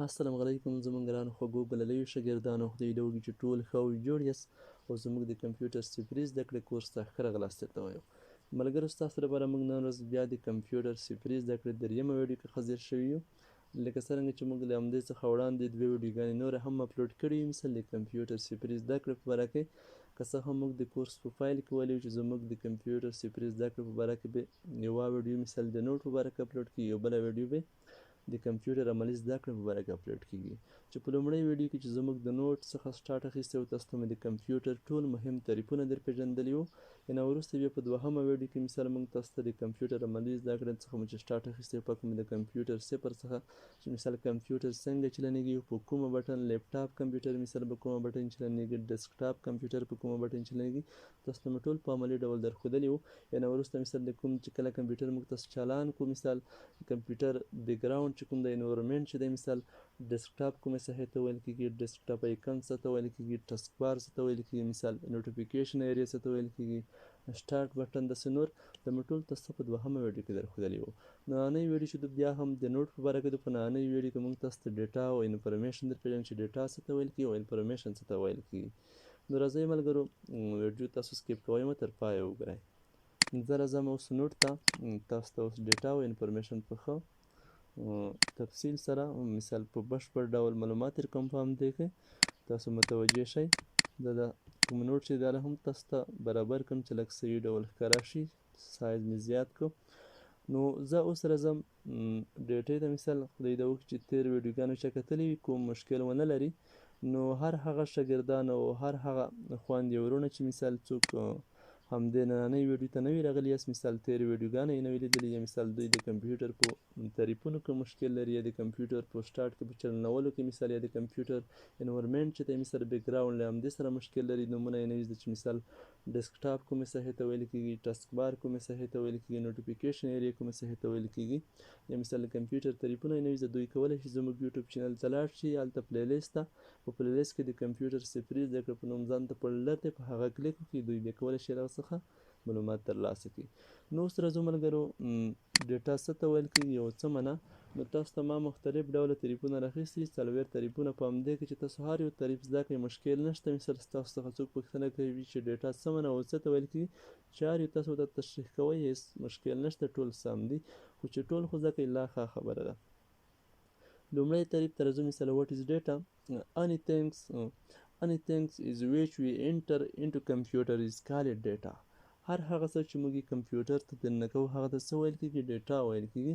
السلام علیکم زموږ ګرانو خوږو بللیو شاګردانو خدای دې وکړي چې ټول ښه او جوړ یاست او زموږ د کمپیوټر صفري زده کړې کورس ته ښه راغلاست درته وایو ملګرو ستاسو لپاره موږ نن ورځ بیا د کمپیوټر صفري زده کړې دریمه ویډیو کې حاضر شوي یو لکه څرنګه چې موږ له همدې څخه وړاندې دوې ویډیوګانې نورې هم اپلوډ کړي یو مثل د کمپیوټر صفري زده کړې په باره کې که څه هم موږ د کورس په فایل کې ویلي چې زموږ د کمپیوټر صفري زده کړې په باره کې به یوه ویډیو مثل د نوټ په باره کې اپلوډ کړي یو بله ویډیو به د کمپیوټر عملي زده کړې په باره کې اپلوډ کیږي چې په لومړۍ ویډیو کې چې زموږ د نوټ څخه سټارټ اخیستی و تاسو ته مې د کمپیوټر ټول مهم تعریفونه در پېژندلي وو نه وروسته بیا په دوهمه ویډیو کې مثال موږ تاسو ته د کمپیوټر عملي زده کړې څخه مو چې سټارټ اخیستی و پکې مې د کمپیوټر صفر څخه چې مثال کمپیوټر څنګه چلنیږي په کومه بټن لیپټاپ کمپیوټر مثال په کومه بټن چلنیږي ډیسکټاپ کمپیوټر په کومه بټن چلنیږي تاسو ته مې ټول په عملي ډول درښودلي وو نه وروسته مثال د کوم چې کله کمپیوټر موږ تاسو چالان کړو مثال کمپیوټر بیکګراوند چې کوم د انوایرمنټ چې دی مثال ډیسکټاپ کومې ساحې ته ویل کېږي ډیسکټاپ ایکن څه ته ویل کېږي ټسک بار څه ته ویل کېږي مثال نوټیفیکیشن ایریا څه ته ویل کېږي سټارټ بټن داسې نور د مې ټول تاسو ته په دوهمه ویډیو کې درښودلي وو نننۍ ویډیو چې بیا هم د نوټ په باره کې د په نننۍ ویډیو کې موږ تاسو ته ډیټا او انفارمیشن در پېژنو چې ډیټا څه ته ویل کېږي او انفارمیشن څه ته ویل کېږي نو راځئ ملګرو ویډیو تاسو سکیپ کوئ مه تر پایه وګورئ زه راځم اوس نوټ ته تاسو ته اوس ډیټا او انفارمیشن په ښه تفصیل سره مثال په بشپړ ډول معلومات در کوم په همدې کې تاسو متوجه شئ دا د کوم نوټ چې دا هم تاسو ته برابر کړم چې لږ صحیح ډول ښکاره شي سایز مې زیات کړو نو زه اوس راځم ډیټې ته مثال خدای دې وکړي چې تېر ویډیوګانو چا کتلي وي کوم مشکل ونه لري نو هر هغه شاګردان او هر هغه خویندې ورونه چې مثال څوک همدې نننۍ ویډیو ته نوي راغلي یاست مثال تېرې ویډیوګانې یې نوي لیدلي یا مثال دوی د کمپیوټر په تعریفونو کې مشکل لري یا د کمپیوټر په سټارټ کې په چلنولو کې مثال یا د کمپیوټر انوایرمنټ چې دی مثال بیکګراوند له همدې سره مشکل لري نومونه یې نوي زده چې مثال ډیسکټاپ کومې ساحې ته ویل کېږي ټسک بار کومې ساحې ته ویل کېږي نوټیفیکیشن ایریا کومې ساحې ته ویل کېږي یا مثال د کمپیوټر تعریفونه یې نوي زده دوی کولی شي زموږ یوټیوب چینل ته لاړ شي هلته پلی لیست ته په پلی لیست کې د کمپیوټر صفري زده کړه په نوم ځان ته فولډر دی په هغه کلیک وکړي دوی بیا کولی شي هغه څخه معلومات ترلاسه کړي نو اوس راځو ملګرو ډیټا څه ته ویل کېږي او څه منه نو تاسو ته ما مختلف ډوله تعریفونه راخیستي څلوېښت تعریفونه په همدې کې چې تاسو هر یو تعریف زده کړئ مشکل نشته مثال ستاسو څخه څوک پوښتنه کوي چې ډیټا څه منه او څه ته ویل کېږي چې هر یو تاسو ته تشریح کوئ هېڅ مشکل نشته ټول سم دي خو چې ټول خو زده کړئ لا ښه خبره ده لومړی تعریف ته راځو مثال what is data anything is which we enter into computer is called data هر هغه څه چې موږ کمپیوټر ته دننه کوو هغه ته څه ویل کېږي ډیټا ویل کېږي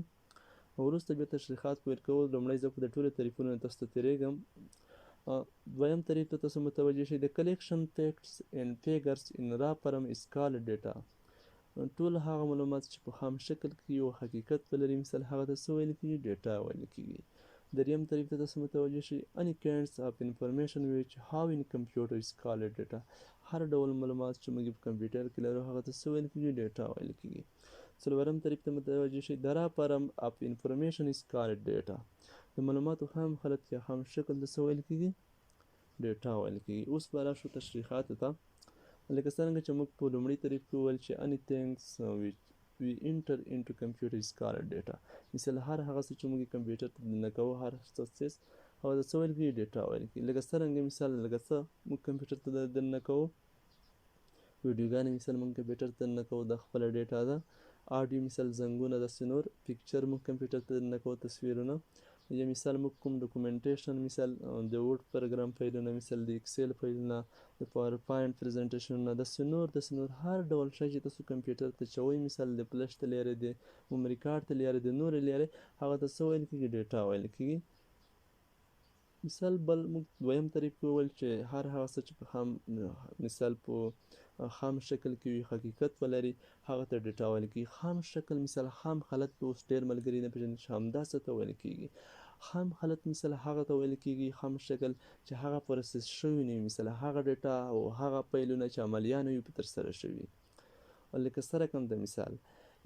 وروسته بیا تشریحات پیل کول لومړی زه په د ټولو تعریفونو تاسو ته تېرېږم دویم تعریف ته تاسو متوجه شئ د collection facts and figures in raw form is called data ټول هغه معلومات چې په خام شکل کې یو حقیقت ولري مثال هغه ته څه ویل کېږي ډیټا ویل کېږي دریم تعریف ته تاسو متوجه شئ any kinds of information which have in computer is called data هر ډول معلومات چې موږ په کمپیوټر کې لرو هغه ته څه ویل کېږي ډیټا ویل کېږي څلورم تعریف ته متوجه شئ the raw form of information is called data د معلوماتو خام حالت یا خام شکل ته څه ویل کېږي ډیټا ویل کېږي اوس به راشو تشریحاتو ته لکه څرنګه چې موږ په لومړي تعریف کې وویل چې anything which we enter into computer is called data مثال هر هغه څه چې موږ کمپیوټر ته دننه کوو هر څه هغه ته څه ویل کېږي ډیټا ویل کېږي لکه څرنګه مثال لکه څه موږ کمپیوټر ته دننه کوو ویډیوګانې مثال موږ کمپیوټر ته دننه کوو دا خپله ډیټا ده آډیو مثال زنګونه داسې نور پکچر موږ کمپیوټر ته دننه کوو تصویرونه یا مثال موږ کوم ډاکومنټیشن مثال د ورډ پروګرام فایلونه مثال د اکسل فایلونه د پاور پاینټ پریزنټیشنونه داسې نور هر ډول شی چې تاسو کمپیوټر ته چوئ مثال د فلش ته لیارې د میموري کارت ته لیارې د نورې لیارې هغه ته څه ویل کېږي ډیټا ویل کېږي مثال بل موږ دویم تعریف کې وویل چې هر هغه څه چې په خام مثال په خام شکل کې وي حقیقت ولري هغه ته ډیټا ویل کېږي خام شکل مثال خام حالت به اوس ډېر ملګري نه پېژني چې همدا څه ته ویل کېږي خام حالت مثال هغه ته ویل کېږي خام شکل چې هغه پروسس شوي نه وي مثال هغه ډیټا او هغه فایلونه چې عملیان وي په ترسره شوي لکه سره کوم د مثال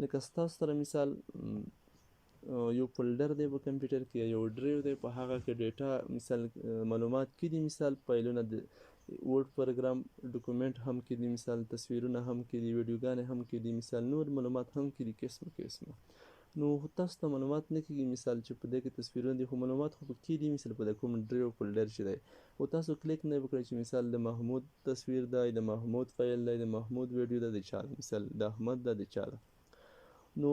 لکه ستاسو سره مثال یو فولډر دی په کمپیوټر کې یو ډرایو دی په هغه کې ډیټا مثال معلومات کې دي مثال فایلونه د ورډ پروګرام ډاکومنټ هم کې دي مثال تصویرونه هم کې دي ویډیوګانې هم کې دي مثال نور معلومات هم کې دي قسمه نو تاسو ته معلومات نه کېږي مثال چې په دې کې تصویرونه دي، خو معلومات خو پکې دي مثال په د کوم ډرایو فولډر چې دی، خو تاسو کلیک نه وکړئ چې مثال د محمود تصویر دی، د محمود فایل دی، د محمود ویډیو دی، د چا دی، مثال د احمد ده، د چا ده. نو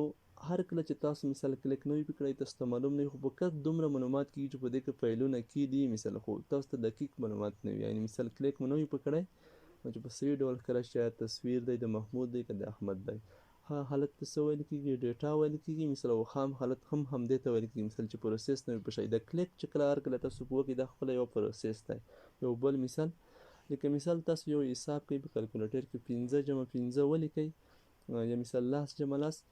هر کله چې تاسو مثال کلیک نه وي کړئ تاسو ته معلوم نه وي، خو فقط دومره معلومات کېږي چې په دې کې فایلونه کې دي مثال، خو تاسو ته دقیق معلومات نه وي. یعنې مثال کلیک مو نه وي کړی نو چې په صحیح ډول ښکاره شي آیا تصویر دی د محمود دی که د احمد دی. ها حالت ته څه ویل کېږي؟ ډیټا ویل کېږي مثال، او خام حالت هم همدې ته ویل کېږي مثال چې پروسس نه وي په شی. د کلیک چې کله هر کله تاسو وکړئ دا خپله یو پروسس دی. یو بل مثال لکه مثال تاسو یو حساب کوئ په کلکولیټر کې 5 جمع 5 ولیکئ یا مثال 10 جمع 10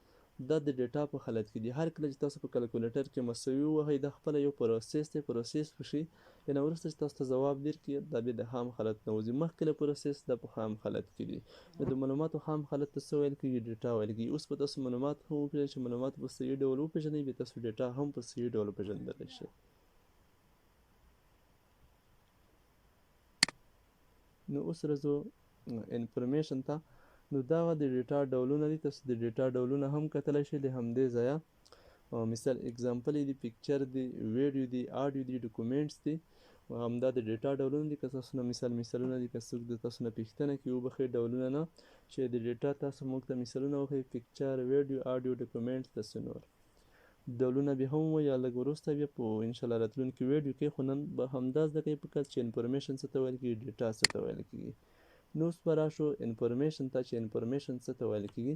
دا د ډیټا په حالت کې دي. هر کله چې تاسو په کلکولیټر کې مساوي ووهئ دا خپله یو پروسس دی، پروسس وشي بیا وروسته چې تاسو ته ځواب درکړي دا بیا د خام حالت نه وځي، مخکې له پروسس دا په خام حالت کې دي. نو د معلوماتو خام حالت ته څه ویل کېږي؟ ډیټا ویل کېږي. اوس به تاسو معلومات هم وپېژنئ چې معلومات په صحیح ډول وپېژنئ، بیا تاسو ډیټا هم په صحیح ډول وپېژندلی شئ. نو اوس راځو انفرمیشن ته. نو دا د ډیټا ډولونه دي، تاسو د ډیټا ډولونه هم کتلی شئ د همدې ځایه. مثال اگزامپل دی، پیکچر دی، ویډیو دی، آډیو دی، ډاکومنټس دی، همدا د ډیټا ډولونه دي. که تاسو نه مثالونه دي، که څوک د تاسو نه پوښتنه کوي وبښئ ډولونه نه چې د ډیټا تاسو موږ ته مثالونه وښئ، پیکچر، ویډیو، آډیو، ډاکومنټس، داسې نور ډولونه بیا هم ووایي یا لږ وروسته بیا په انشاءالله راتلونکي ویډیو کې، خو نن به همدا زده کوئ فقط چې انفرمیشن څه ته ویل کېږي، ډیټا څه ته ویل کېږي. نو اوس به راشو انفرمیشن ته چې انفرمیشن څه ته ویل کېږي.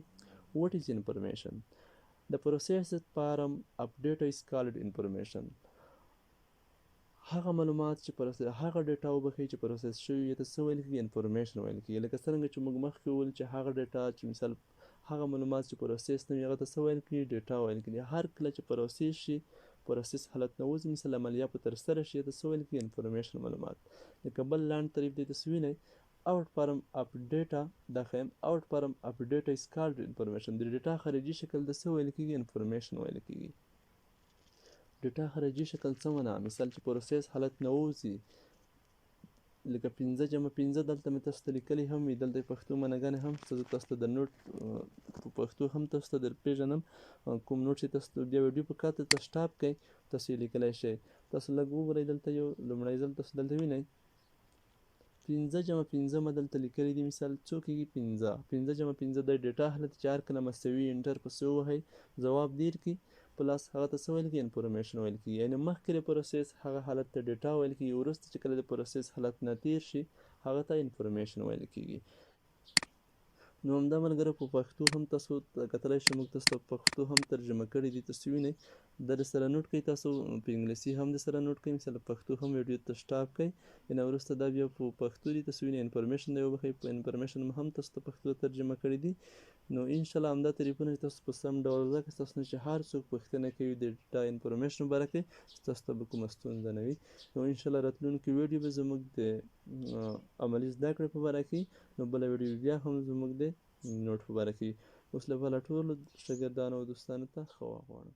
واټ از انفرمیشن؟ The processed param update is called information. هغه معلومات چې هغه ډیټا وبښئ چې پروسس شوي وي ته څه ویل کېږي؟ انفرمیشن ویل کېږي. لکه څرنګه چې موږ مخکې وویل چې هغه ډیټا چې مثال هغه معلومات چې پروسس نه وي هغه ته څه ویل کېږي؟ ډیټا ویل کېږي. هر کله چې پروسس شي پروسس حالت نه وځي مثال عملیه په ترسره شي ته څه ویل کېږي؟ انفرمیشن معلومات. لکه بل لاندې طریف دی تاسو وینئ out param updata دا خیم out param updata is called information. د ډیټا خارجي شکل د څه ویل کېږي؟ انفرمیشن ویل کېږي. ډیټا خارجي شکل څه معنا؟ مثال چې پروسس حالت نه وځي لکه 5 جمع 15 دلته مې تاسو ته لیکلي هم وي، دلته پښتو معناګانې هم تاسو ته د نوټ په پښتو هم تاسو ته در پېژنم. کوم نوټ چې تاسو ته بیا ویډیو په کاته ته سټاپ کړئ تاسو یې لیکلی شئ. تاسو لږ وګورئ دلته یو لومړی ځل تاسو دلته وینئ 5 جمع 15 مې دلته لیکلي دي مثال څو کېږي 15 جمع 15 د ډیټا حالت چې هر کله مساوي انټر پسې ووهئ ځواب دیر کړي پلس هغه ته څه ویل کېږي؟ انفرمیشن ویل کېږي. یعنې مخکې له پروسس هغه حالت ته ډیټا ویل کېږي، وروسته چې کله د پروسس حالت نه تیر شي هغه ته انفرمیشن ویل کېږي. نو همدا ملګرو په پښتو هم تاسو کتلی شئ موږ تاسو ته پښتو هم ترجمه کړي دي تاسو وینئ دا د سره نوټ کړئ، تاسو په انګلیسي هم د سره نوټ کړئ مثال پښتو هم ویډیو ته سټاپ کړئ نه وروسته دا بیا په پښتو دي تاسو وینئ انفرمیشن دی وبښئ په انفرمیشن هم تاسو ته پښتو ترجمه کړي دي. نو انشاءالله همدا تعریفونه چې تاسو په سم ډول زده کړئ ستاسو نه چې هر څوک پوښتنه کوي د ډیټا انفرمیشن په باره کې ستاسو ته به کومه ستونزه نه وي. نو انشاءالله راتلونکي ویډیو به زموږ د عملي زده کړې په باره کې، نو بله ویډیو بیا هم زموږ د نوټ په باره کې. اوس لپاره ټولو شاګردانو او دوستانو ته ښه وخت غواړم.